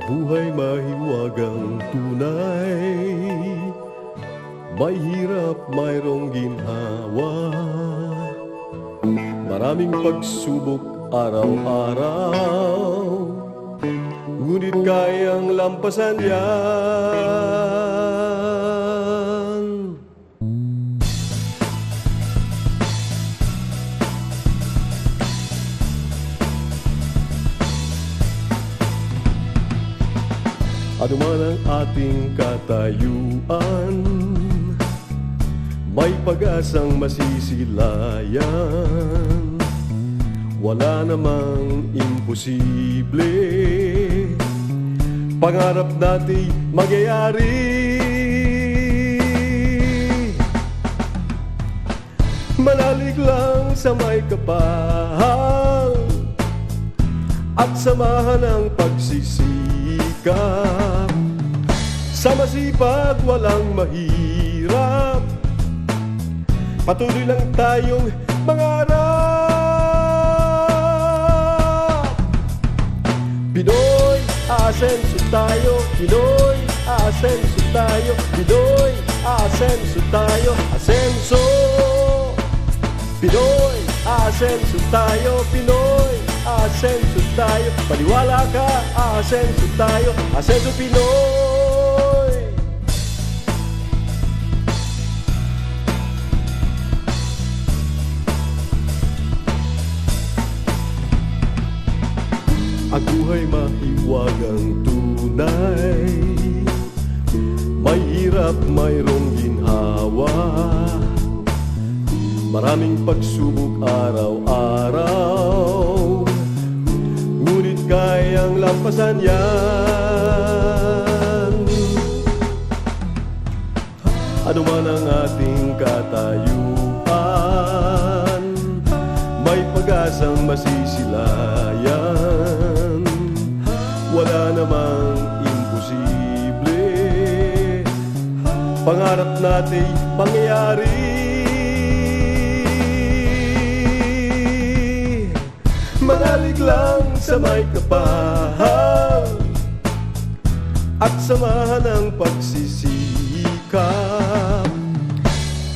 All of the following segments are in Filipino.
buhay mahiwagang tunay, may hirap mayroong ginhawa, maraming pagsubok araw-araw, ngunit kayang lampasan yan. Ano man ang ating katayuan, may pag-asang masisilayan. Wala namang imposible, pangarap natin magyayari. Manalig lang sa may kapal at samahan ang pagsisikap. Sa masipag walang mahirap, patuloy lang tayong mangarap. Pinoy, asenso tayo. Pinoy, asenso tayo. Pinoy, asenso tayo. Asenso. Pinoy, asenso tayo. Pinoy, asenso tayo. Paniwala ka, asenso tayo. Asenso Pinoy. Ang buhay mahiwagang tunay, may hirap mayroong ginhawa, maraming pagsubok araw-araw, ngunit kayang lampasan yan. Ano man ang ating katayuan, may pag-asang masisilayan. Wala namang imposible, pangarap natin mangyayari. Manalig lang sa may kapal at samahan ang pagsisikap.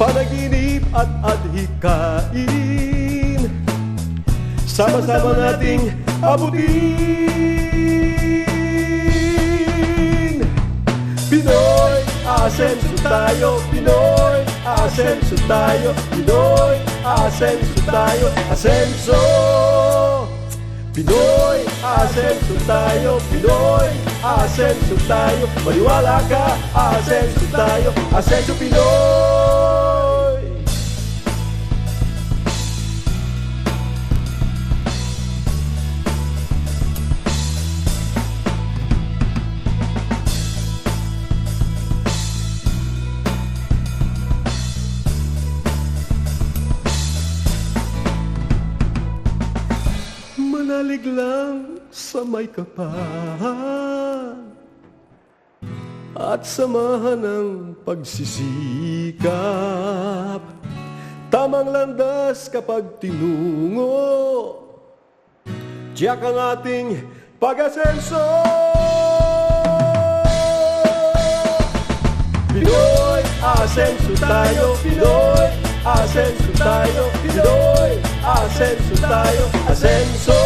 Panaginip at adhikain, sama-sama nating abutin. Pinoy, asenso tayo. Pinoy, asenso tayo. Pinoy, asenso tayo. Asenso. Pinoy, asenso tayo. Pinoy, asenso tayo. Maniwala ka, asenso tayo. Asenso Pinoy. Manalig lang sa may kapal at samahan ng pagsisikap. Tamang landas kapag tinungo, tiyak ang ating pag-asenso. Pinoy, asenso tayo. Pinoy, asenso tayo. Pinoy, asenso tayo. Asenso.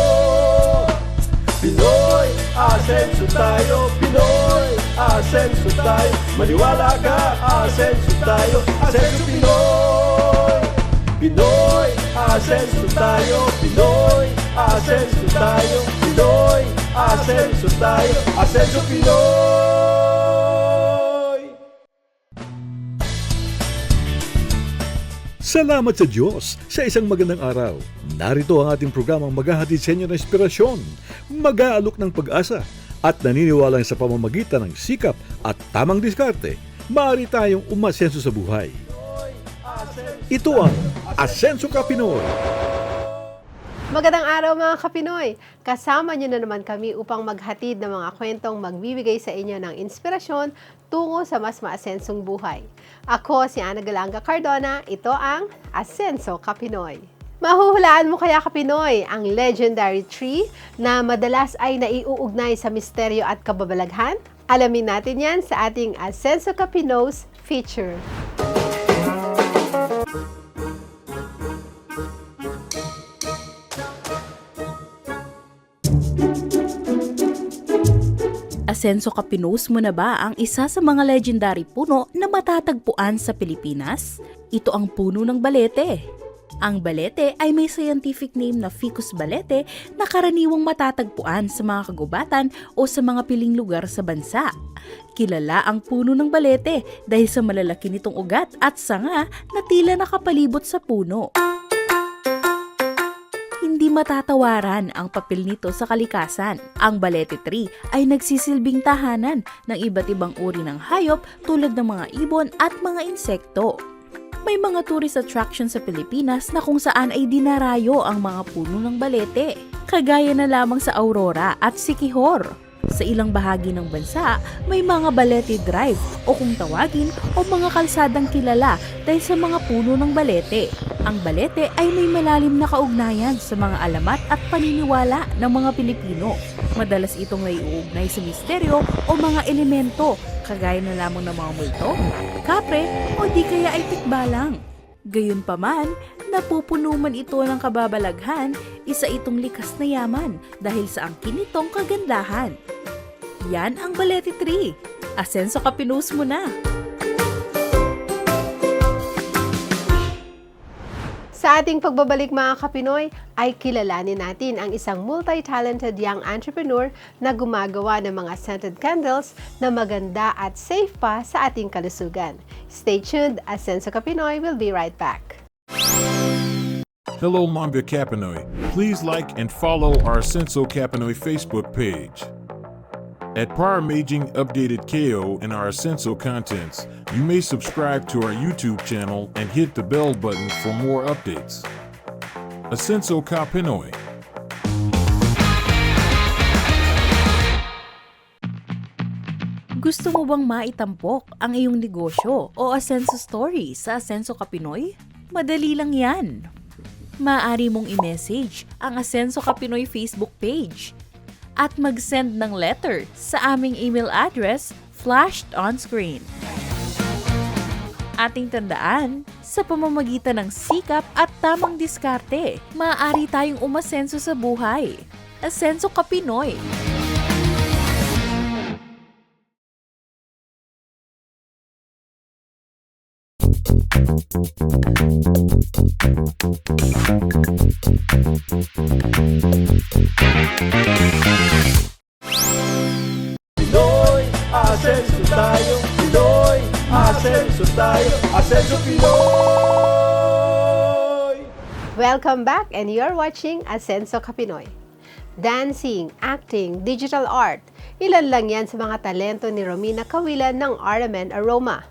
Pinoy, asenso tayo. Pinoy, asenso tayo. Maniwala ka, asenso tayo. Asenso Pinoy. Pinoy, asenso tayo. Pinoy, asenso tayo. Pinoy, asenso tayo. Asenso Pinoy. Salamat sa Diyos sa isang magandang araw. Narito ang ating programang maghahatid sa inyo ng inspirasyon, mag-aalok ng pag-asa, at naniniwala sa pamamagitan ng sikap at tamang diskarte, maaari tayong umasenso sa buhay. Ito ang Asenso Ka Pinoy. Magandang araw mga Kapinoy! Kasama niyo na naman kami upang maghatid ng mga kwentong magbibigay sa inyo ng inspirasyon tungo sa mas maasensong buhay. Ako si Ana Galanga Cardona, ito ang Asenso Ka Pinoy. Mahuhulaan mo kaya Kapinoy ang legendary tree na madalas ay naiuugnay sa misteryo at kababalaghan? Alamin natin yan sa ating Asenso Kapino's feature. Asenso Kapinos mo na ba ang isa sa mga legendary puno na matatagpuan sa Pilipinas? Ito ang puno ng balete. Ang balete ay may scientific name na Ficus balete na karaniwang matatagpuan sa mga kagubatan o sa mga piling lugar sa bansa. Kilala ang puno ng balete dahil sa malalaki nitong ugat at sanga na tila nakapalibot sa puno. Hindi matatawaran ang papel nito sa kalikasan. Ang balete tree ay nagsisilbing tahanan ng iba't ibang uri ng hayop tulad ng mga ibon at mga insekto. May mga tourist attraction sa Pilipinas na kung saan ay dinarayo ang mga puno ng balete, kagaya na lamang sa Aurora at Siquijor. Sa ilang bahagi ng bansa, may mga balete drive o kung tawagin o mga kalsadang kilala dahil sa mga puno ng balete. Ang balete ay may malalim na kaugnayan sa mga alamat at paniniwala ng mga Pilipino. Madalas itong naiuugnay sa misteryo o mga elemento, kagaya na lamang ng mga multo, kapre o di kaya ay tikbalang. Gayunpaman, napupuno man ito ng kababalaghan, isa itong likas na yaman dahil sa angkin nitong kagandahan. Yan ang balete tree. Asenso Kapinos mo na! Sa ating pagbabalik mga Kapinoy, ay kilalanin natin ang isang multi-talented young entrepreneur na gumagawa ng mga scented candles na maganda at safe pa sa ating kalusugan. Stay tuned, Asenso Kapinoy will be right back. Hello, Mambia Kapinoy. Please like and follow our Senso Kapinoy Facebook page. At Prior Maging Updated KO and our Asenso contents, you may subscribe to our YouTube channel and hit the bell button for more updates. Asenso Kapinoy. Gusto mo bang maitampok ang iyong negosyo o Asenso story sa Asenso Kapinoy? Madali lang yan. Maaari mong i-message ang Asenso Kapinoy Facebook page at mag-send ng letter sa aming email address flashed on screen. Ating tandaan, sa pamamagitan ng sikap at tamang diskarte, maaari tayong umasenso sa buhay. Asenso Kapinoy. Pinoy, asenso tayo. Pinoy, asenso tayo. Asenso Pinoy! Welcome back and you're watching Asenso Kapinoy. Dancing, acting, digital art, ilan lang yan sa mga talento ni Romina Kawilan ng RMN Aroma.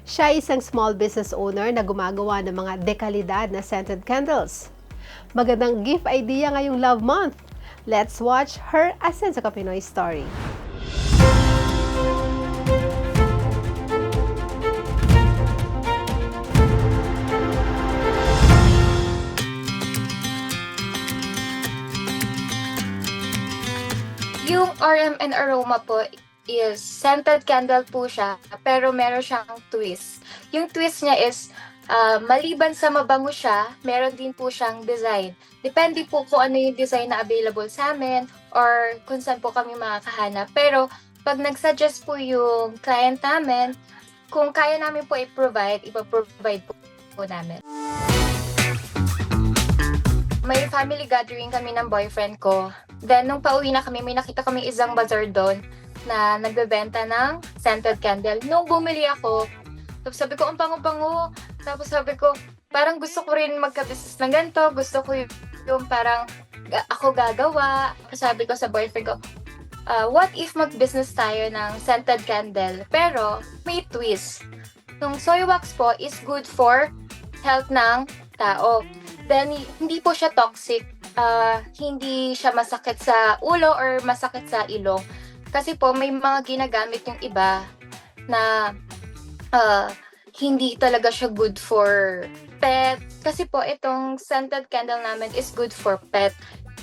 Siya ay isang small business owner na gumagawa ng mga dekalidad na scented candles. Magandang gift idea ngayong Love Month. Let's watch her Asenso Kapinoy story. Yung RMN Aroma po is scented candle po siya, pero meron siyang twist. Yung twist niya is, maliban sa mabango siya, meron din po siyang design. Depende po kung ano yung design na available sa amin or kung saan po kami makakahanap. Pero pag nag-suggest po yung client namin, kung kaya namin po i-provide, ipaprovide po namin. May family gathering kami ng boyfriend ko. Then, nung pauwi na kami, may nakita kami isang bazaar doon na nagbebenta ng scented candle. Nung bumili ako, tapos sabi ko, ang bango-bango. Tapos sabi ko, parang gusto ko rin magka-business ng ganito. Gusto ko yung parang ako gagawa. Sabi ko sa boyfriend ko, what if mag-business tayo ng scented candle? Pero may twist. Yung soy wax po is good for health ng tao. Then, hindi po siya toxic. Hindi siya masakit sa ulo or masakit sa ilong. Kasi po, may mga ginagamit yung iba na hindi talaga siya good for pet. Kasi po, itong scented candle namin is good for pet.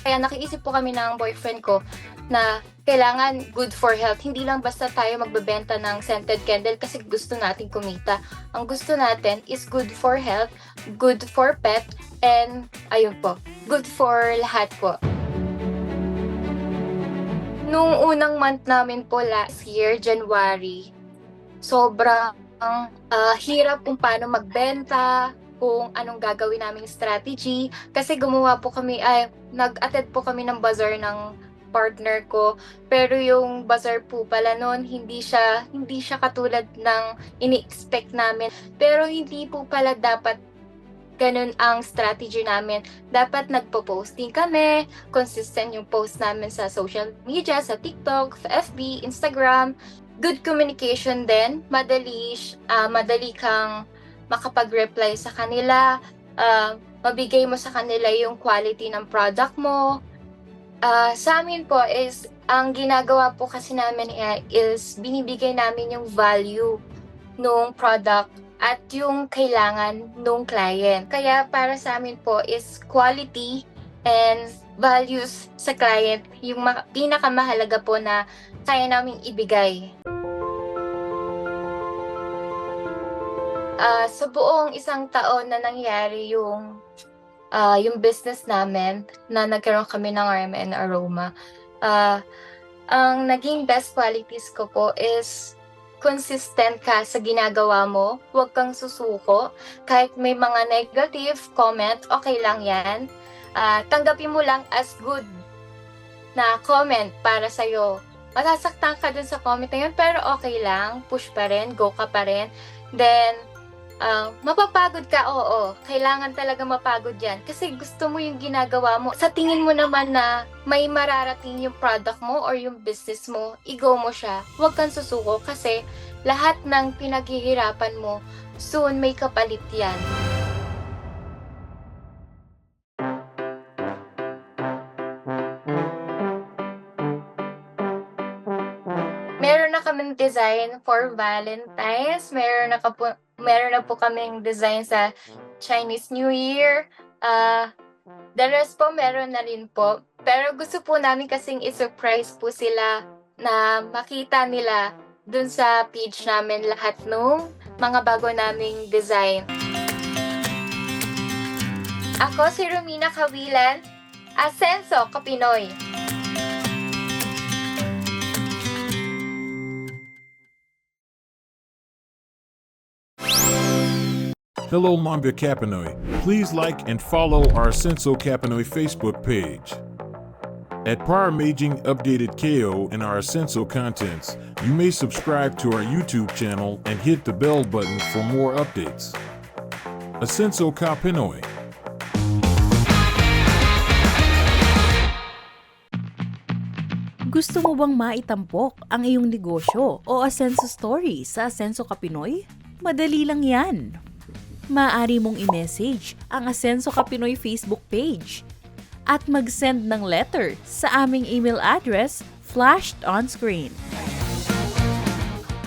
Kaya nakiisip po kami ng boyfriend ko na kailangan good for health. Hindi lang basta tayo magbebenta ng scented candle kasi gusto natin kumita. Ang gusto natin is good for health, good for pet, and ayun po, good for lahat po. Nung unang month namin po last year, January, sobrang hirap kung paano magbenta, kung anong gagawin naming strategy. Kasi gumawa po kami, nag-attend po kami ng bazaar ng partner ko. Pero yung bazaar po pala noon, hindi siya katulad ng ini-expect namin. Pero hindi po pala dapat ganun ang strategy namin. Dapat nagpo-posting kami, consistent yung post namin sa social media, sa TikTok, FB, Instagram. Good communication din, madali kang makapag-reply sa kanila, mabigay mo sa kanila yung quality ng product mo. Sa amin po is, ang ginagawa po kasi namin is binibigay namin yung value nung product at yung kailangan nung client. Kaya para sa amin po is quality and values sa client yung pinakamahalaga po na kaya naming ibigay. Sa buong isang taon na nangyari yung business namin na nagkaroon kami ng RMN Aroma, ang naging best qualities ko po is consistent ka sa ginagawa mo, huwag kang susuko. Kahit may mga negative comment, okay lang yan. Tanggapin mo lang as good na comment para sa'yo. Masasaktan ka dun sa comment na yun, pero okay lang, push pa rin, go ka pa rin. Then, mapapagod ka, oo. Kailangan talaga mapagod yan. Kasi gusto mo yung ginagawa mo. Sa tingin mo naman na may mararating yung product mo or yung business mo, i-go mo siya. Huwag kang susuko kasi lahat ng pinaghihirapan mo, soon may kapalit yan. Meron na kaming design for Valentine's. Meron na po kaming design sa Chinese New Year. The rest po meron na rin po. Pero gusto po namin kasing i-surprise po sila na makita nila dun sa page namin lahat nung mga bago naming design. Ako si Romina Kawilan, Asenso Kapinoy. Hello, Mamba Kapinoy. Please like and follow our Senso Kapinoy Facebook page. At Prior Maging Updated KO and our Senso contents, you may subscribe to our YouTube channel and hit the bell button for more updates. Asenso Kapinoy. Gusto mo bang maitampok ang iyong negosyo o Asenso story sa Asenso Kapinoy? Madali lang yan. Maaari mong i-message ang Asenso Kapinoy Facebook page at mag-send ng letter sa aming email address flashed on screen.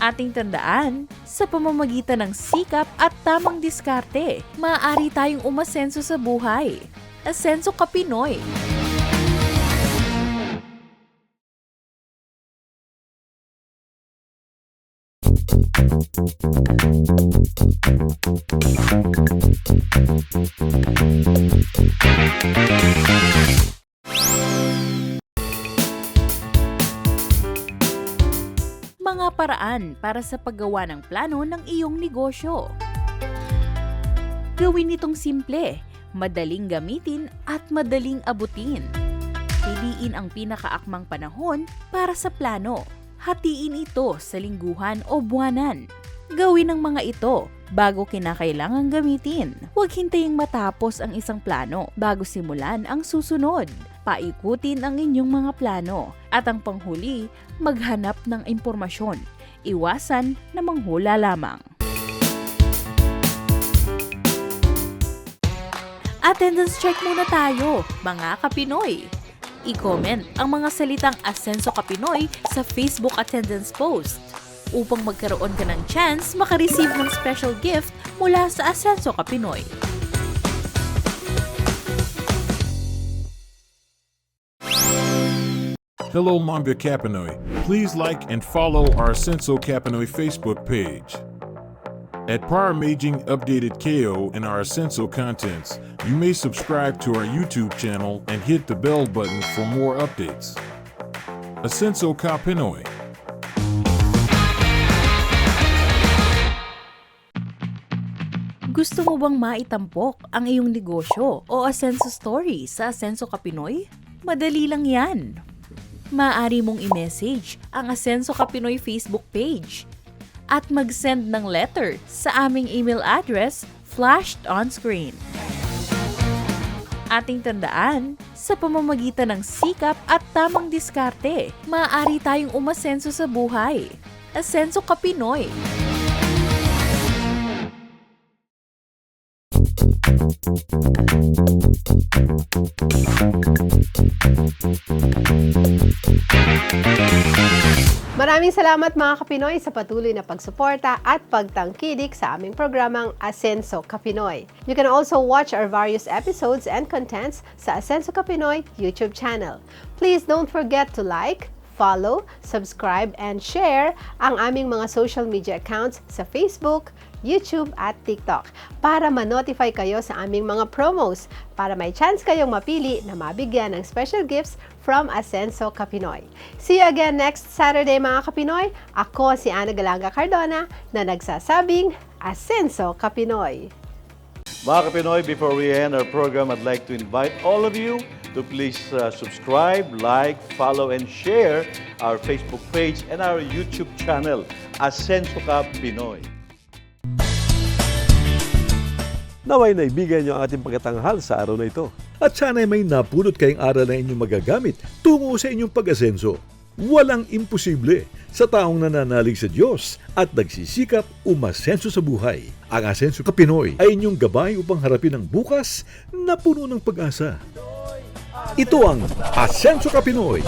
Ating tandaan, sa pamamagitan ng sikap at tamang diskarte, maaari tayong umasenso sa buhay. Asenso Kapinoy. Mga paraan para sa paggawa ng plano ng iyong negosyo. Gawin itong simple, madaling gamitin at madaling abutin. Piliin ang pinakaakmang panahon para sa plano. Hatiin ito sa lingguhan o buwanan. Gawin ang mga ito bago kinakailangang gamitin. Huwag hintaying matapos ang isang plano bago simulan ang susunod. Paikutin ang inyong mga plano. At ang panghuli, maghanap ng impormasyon. Iwasan na manghula lamang. Attendance check muna tayo, mga Kapinoy. I-comment ang mga salitang Asenso Kapinoy sa Facebook attendance post. upang magkaroon ka ng chance makareceive ng special gift mula sa Asenso Ka Pinoy. Hello, Mamba Kapinoy. Please like and follow our Senso Kapinoy Facebook page. At Par Maging Updated KO in our Senso contents, you may subscribe to our YouTube channel and hit the bell button for more updates. Asenso Ka Pinoy. Gusto mo bang maitampok ang iyong negosyo o Asenso story sa Asenso Ka Pinoy? Madali lang yan. Maaari mong i-message ang Asenso Ka Pinoy Facebook page at mag-send ng letter sa aming email address flashed on screen. Ating tandaan, sa pamamagitan ng sikap at tamang diskarte, maaari tayong umasenso sa buhay. Asenso Ka Pinoy. Maraming salamat mga Kapinoy sa patuloy na pagsuporta at pagtangkilik sa aming programang Asenso Kapinoy. You can also watch our various episodes and contents sa Asenso Kapinoy YouTube channel. Please don't forget to like, follow, subscribe, and share ang aming mga social media accounts sa Facebook, YouTube at TikTok para ma-notify kayo sa aming mga promos para may chance kayong mapili na mabigyan ng special gifts from Asenso Kapinoy. See you again next Saturday mga Kapinoy. Ako si Ana Galanga Cardona na nagsasabing Asenso Kapinoy. Mga Kapinoy, before we end our program, I'd like to invite all of you to please subscribe, like, follow, and share our Facebook page and our YouTube channel, Asenso Ka Pinoy. Naway naibigan niyo ang ating pagkatanghal sa araw na ito. At sana'y may napulot kayong aral na inyong magagamit tungo sa inyong pag-asenso. Walang imposible sa taong nananalig sa Diyos at nagsisikap umasenso sa buhay. Ang Asenso Ka Pinoy ay inyong gabay upang harapin ang bukas na puno ng pag-asa. Ito ang Asenso Ka Pinoy.